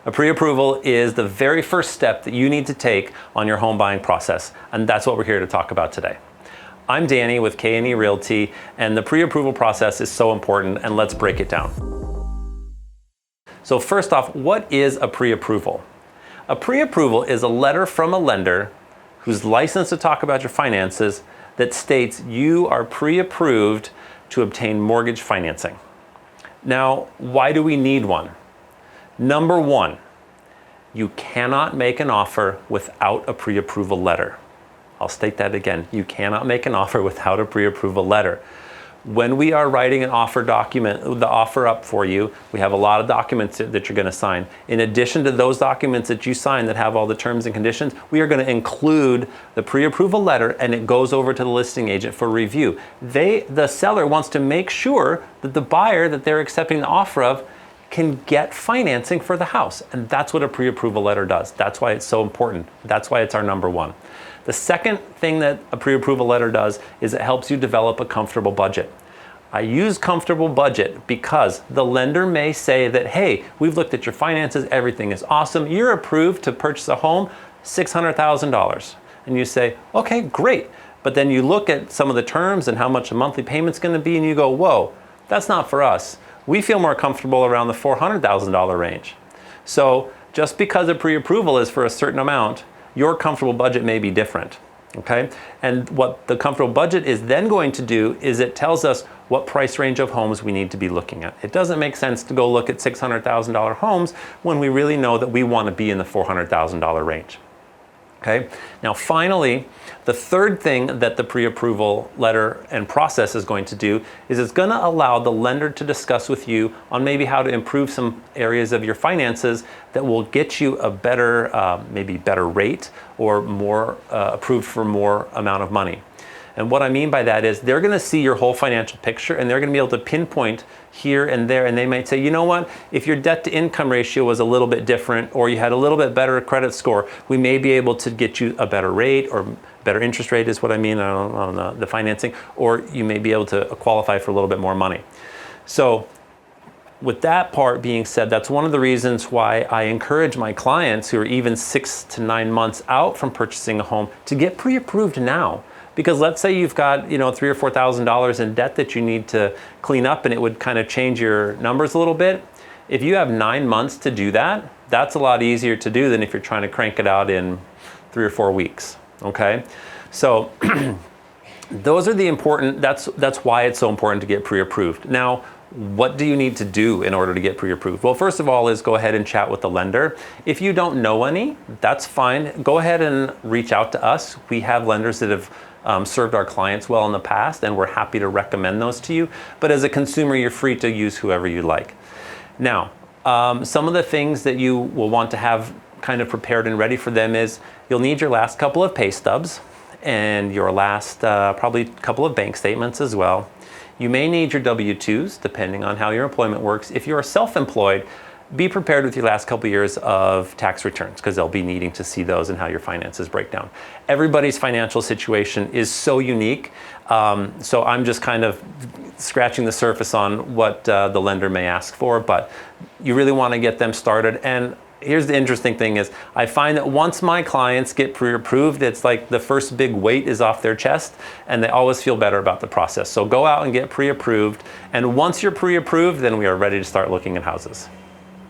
A pre-approval is the very first step that you need to take on your home buying process, and that's what we're here to talk about today. I'm Danny with KNE Realty, and the pre-approval process is so important, and let's break it down. So first off, what is a pre-approval? A pre-approval is a letter from a lender who's licensed to talk about your finances that states you are pre-approved to obtain mortgage financing. Now, why do we need one? Number one, you cannot make an offer without a pre-approval letter. I'll state that again. You cannot make an offer without a pre-approval letter. When we are writing an offer document, the offer up for you, we have a lot of documents that you're going to sign. In addition to those documents that you sign that have all the terms and conditions, we are going to include the pre-approval letter, and it goes over to the listing agent for review. The seller wants to make sure that the buyer that they're accepting the offer of can get financing for the house. And that's what a pre-approval letter does. That's why it's so important. That's why it's our number one. The second thing that a pre-approval letter does is it helps you develop a comfortable budget. I use comfortable budget because the lender may say that, hey, we've looked at your finances, everything is awesome, you're approved to purchase a home, $600,000. And you say, okay, great. But then you look at some of the terms and how much a monthly payment's gonna be, and you go, whoa, that's not for us. We feel more comfortable around the $400,000 range. So just because a pre-approval is for a certain amount, your comfortable budget may be different, okay? And what the comfortable budget is then going to do is it tells us what price range of homes we need to be looking at. It doesn't make sense to go look at $600,000 homes when we really know that we want to be in the $400,000 range. Okay. Now, finally, the third thing that the pre-approval letter and process is going to do is it's going to allow the lender to discuss with you on maybe how to improve some areas of your finances that will get you a better, maybe better rate or more approved for more amount of money. And what I mean by that is they're going to see your whole financial picture, and they're going to be able to pinpoint here and there, and they might say, you know what, if your debt to income ratio was a little bit different, or you had a little bit better credit score, we may be able to get you a better rate, or better interest rate is what I mean on the financing, or you may be able to qualify for a little bit more money. So with that part being said, that's one of the reasons why I encourage my clients who are even 6 to 9 months out from purchasing a home to get pre-approved now. Because let's say you've got, $3,000 or $4,000 in debt that you need to clean up, and it would kind of change your numbers a little bit. If you have 9 months to do that, that's a lot easier to do than if you're trying to crank it out in 3 or 4 weeks. Okay, so those are the important. That's why it's so important to get pre-approved. Now, what do you need to do in order to get pre-approved? Well, first of all is go ahead and chat with the lender. If you don't know any, that's fine. Go ahead and reach out to us. We have lenders that have served our clients well in the past, and we're happy to recommend those to you. But as a consumer, you're free to use whoever you like. Now, some of the things that you will want to have kind of prepared and ready for them is you'll need your last couple of pay stubs and your last probably couple of bank statements as well. You may need your W-2s depending on how your employment works. If you're self-employed, be prepared with your last couple years of tax returns, because they'll be needing to see those and how your finances break down. Everybody's financial situation is so unique, so I'm just kind of scratching the surface on what the lender may ask for, but you really want to get them started. And here's the interesting thing is I find that once my clients get pre-approved, it's like the first big weight is off their chest, and they always feel better about the process. So go out and get pre-approved, and once you're pre-approved, then we are ready to start looking at houses.